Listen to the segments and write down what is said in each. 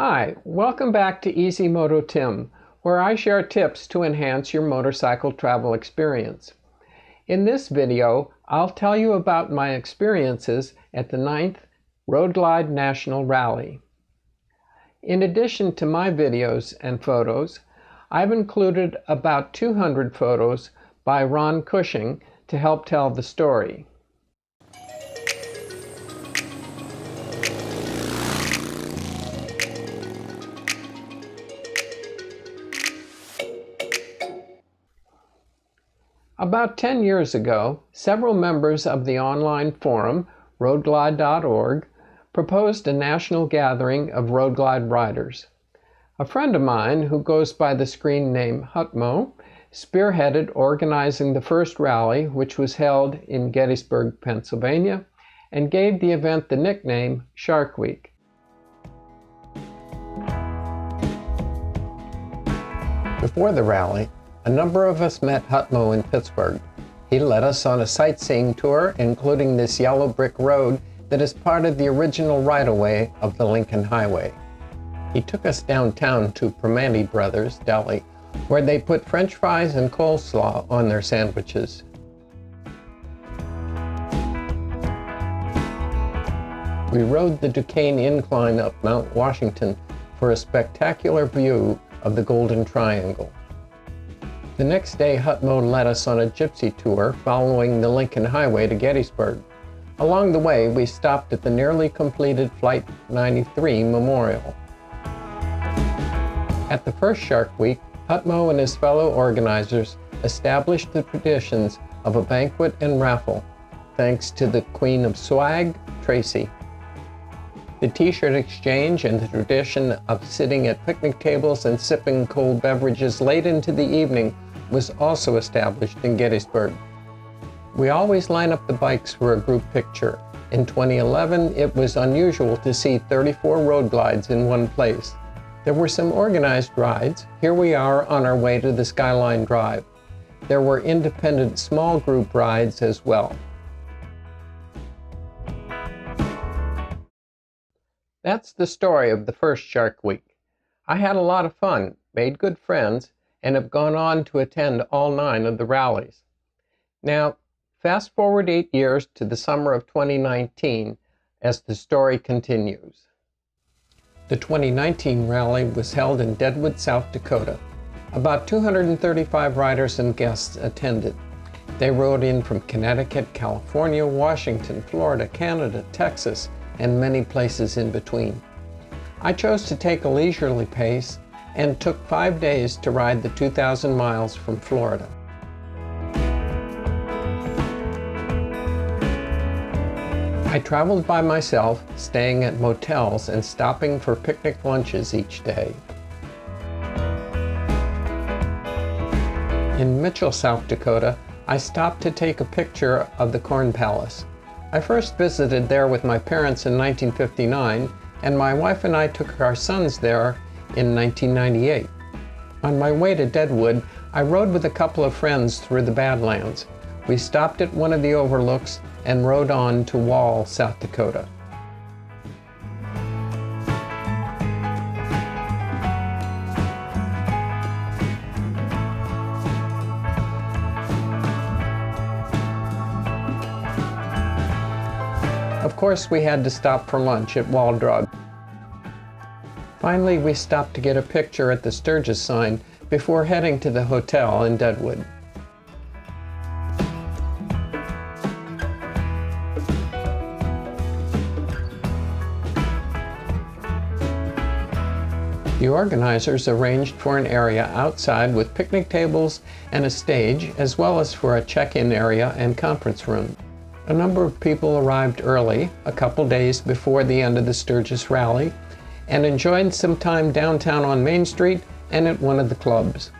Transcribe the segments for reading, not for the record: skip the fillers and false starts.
Hi, welcome back to Easy Moto Tim, where I share tips to enhance your motorcycle travel experience. In this video, I'll tell you about my experiences at the 9th Road Glide National Rally. In addition to my videos and photos, I've included about 200 photos by Ron Cushing to help tell the story. About 10 years ago, several members of the online forum, roadglide.org, proposed a national gathering of road glide riders. A friend of mine, who goes by the screen name Hutmo, spearheaded organizing the first rally, which was held in Gettysburg, Pennsylvania, and gave the event the nickname Shark Week. Before the rally, a number of us met Hutmo in Pittsburgh. He led us on a sightseeing tour, including this yellow brick road that is part of the original right-of-way of the Lincoln Highway. He took us downtown to Primanti Brothers Deli, where they put French fries and coleslaw on their sandwiches. We rode the Duquesne Incline up Mount Washington for a spectacular view of the Golden Triangle. The next day, Hutmo led us on a gypsy tour following the Lincoln Highway to Gettysburg. Along the way, we stopped at the nearly completed Flight 93 Memorial. At the first Shark Week, Hutmo and his fellow organizers established the traditions of a banquet and raffle, thanks to the Queen of Swag, Tracy. The t-shirt exchange and the tradition of sitting at picnic tables and sipping cold beverages late into the evening was also established in Gettysburg. We always line up the bikes for a group picture. In 2011, it was unusual to see 34 road glides in one place. There were some organized rides. Here we are on our way to the Skyline Drive. There were independent small group rides as well. That's the story of the first Shark Week. I had a lot of fun, made good friends, and have gone on to attend all 9 of the rallies. Now, fast forward 8 years to the summer of 2019 as the story continues. The 2019 rally was held in Deadwood, South Dakota. About 235 riders and guests attended. They rode in from Connecticut, California, Washington, Florida, Canada, Texas, and many places in between. I chose to take a leisurely pace and took 5 days to ride the 2,000 miles from Florida. I traveled by myself, staying at motels and stopping for picnic lunches each day. In Mitchell, South Dakota, I stopped to take a picture of the Corn Palace. I first visited there with my parents in 1959, and my wife and I took our sons there in 1998. On my way to Deadwood, I rode with a couple of friends through the Badlands. We stopped at one of the overlooks and rode on to Wall, South Dakota. Of course, we had to stop for lunch at Wall Drug. Finally, we stopped to get a picture at the Sturgis sign before heading to the hotel in Deadwood. The organizers arranged for an area outside with picnic tables and a stage, as well as for a check-in area and conference room. A number of people arrived early, a couple days before the end of the Sturgis rally, and enjoyed some time downtown on Main Street and at one of the clubs.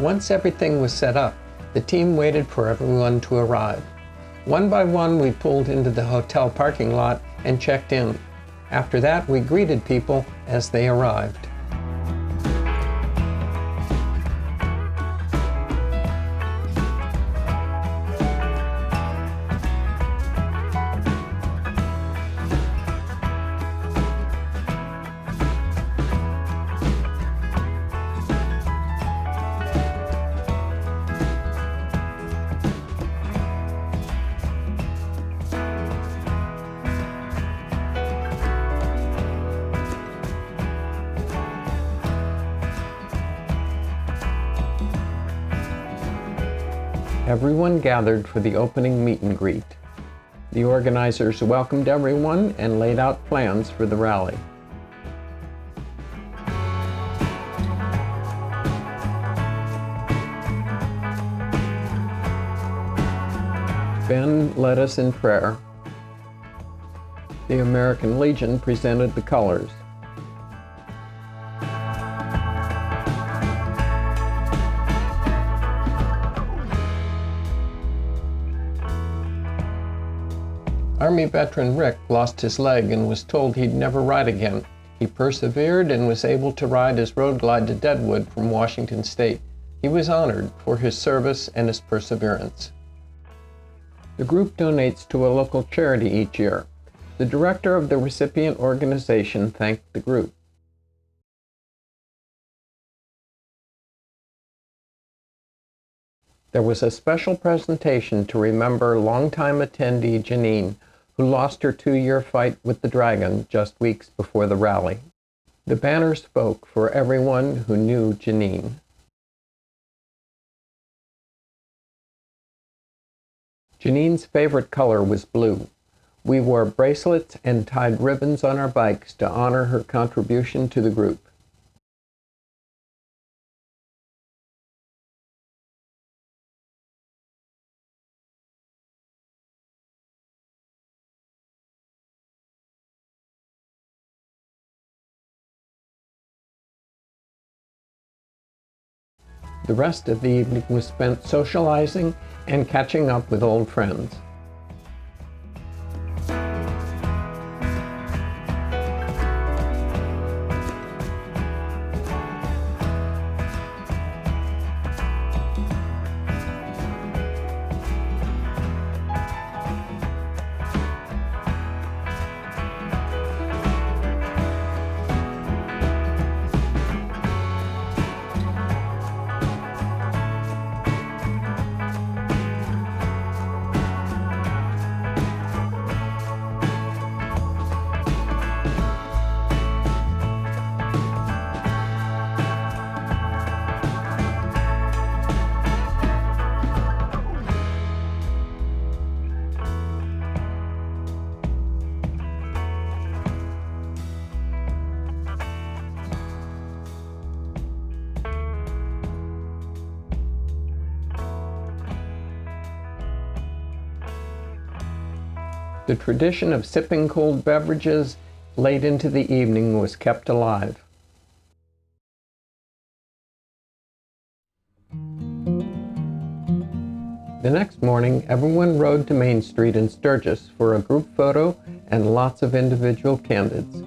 Once everything was set up, the team waited for everyone to arrive. One by one, we pulled into the hotel parking lot and checked in. After that, we greeted people as they arrived. Everyone gathered for the opening meet and greet. The organizers welcomed everyone and laid out plans for the rally. Ben led us in prayer. The American Legion presented the colors. Army veteran Rick lost his leg and was told he'd never ride again. He persevered and was able to ride his road glide to Deadwood from Washington State. He was honored for his service and his perseverance. The group donates to a local charity each year. The director of the recipient organization thanked the group. There was a special presentation to remember longtime attendee Janine, who lost her 2-year fight with the dragon just weeks before the rally. The banner spoke for everyone who knew Janine. Janine's favorite color was blue. We wore bracelets and tied ribbons on our bikes to honor her contribution to the group. The rest of the evening was spent socializing and catching up with old friends. The tradition of sipping cold beverages late into the evening was kept alive. The next morning, everyone rode to Main Street in Sturgis for a group photo and lots of individual candids.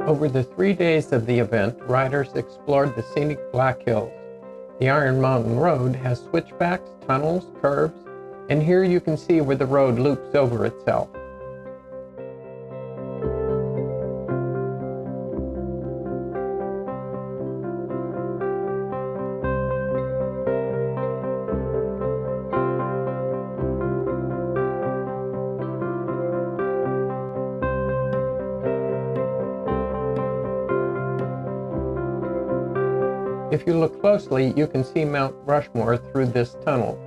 Over the 3 days of the event, riders explored the scenic Black Hills. The Iron Mountain Road has switchbacks, tunnels, curves, and here you can see where the road loops over itself. If you look closely, you can see Mount Rushmore through this tunnel.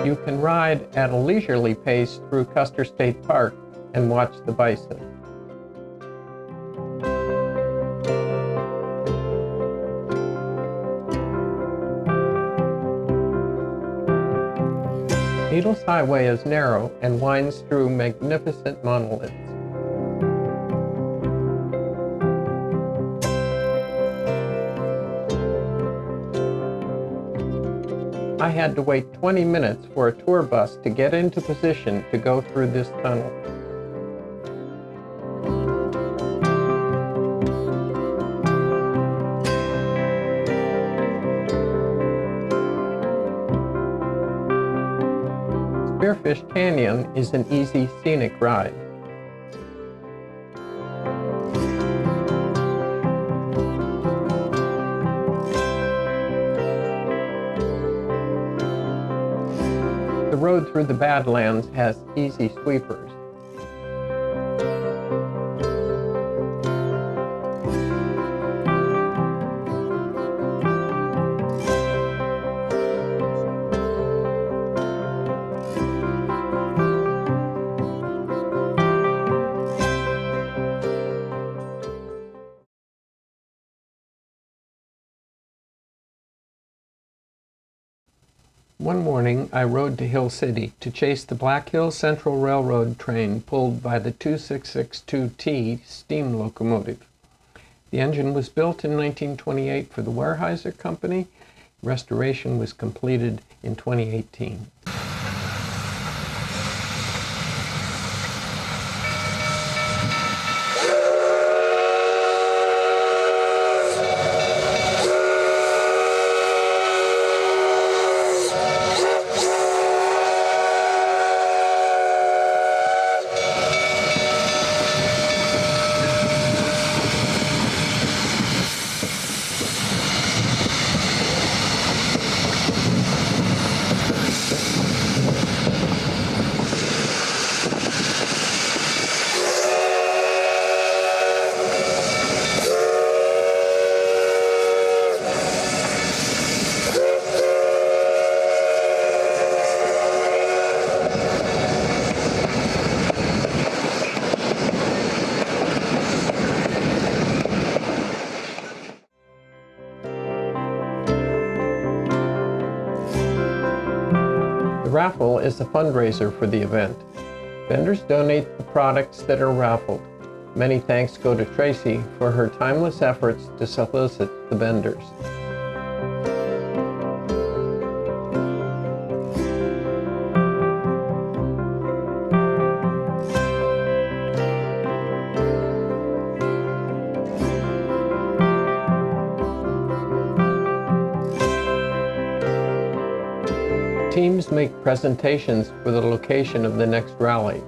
You can ride at a leisurely pace through Custer State Park and watch the bison. Needles Highway is narrow and winds through magnificent monoliths. I had to wait 20 minutes for a tour bus to get into position to go through this tunnel. Spearfish Canyon is an easy, scenic ride. The road through the Badlands has easy sweepers. One morning, I rode to Hill City to chase the Black Hills Central Railroad train pulled by the 2662T steam locomotive. The engine was built in 1928 for the Weyerhaeuser Company. Restoration was completed in 2018. The raffle is a fundraiser for the event. Vendors donate the products that are raffled. Many thanks go to Tracy for her timeless efforts to solicit the vendors. Teams make presentations for the location of the next rally.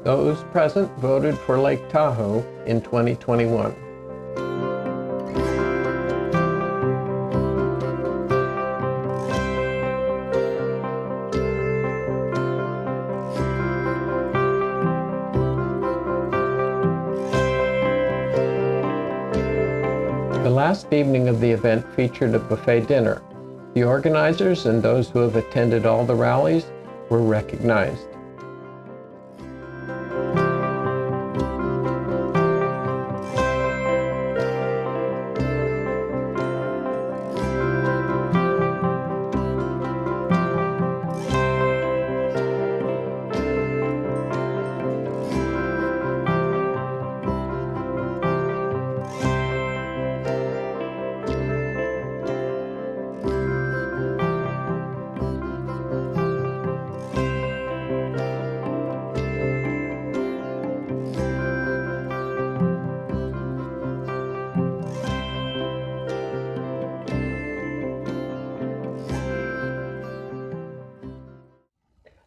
Those present voted for Lake Tahoe in 2021. The last evening of the event featured a buffet dinner. The organizers and those who have attended all the rallies were recognized.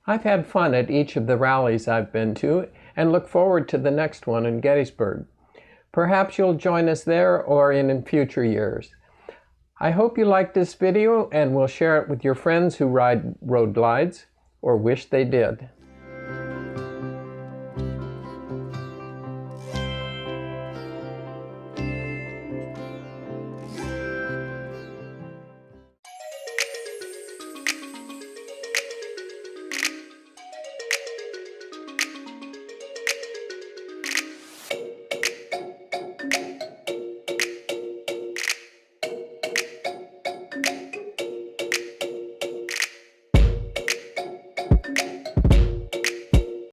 I've had fun at each of the rallies I've been to and look forward to the next one in Gettysburg. Perhaps you'll join us there or in future years. I hope you liked this video and will share it with your friends who ride road glides or wish they did.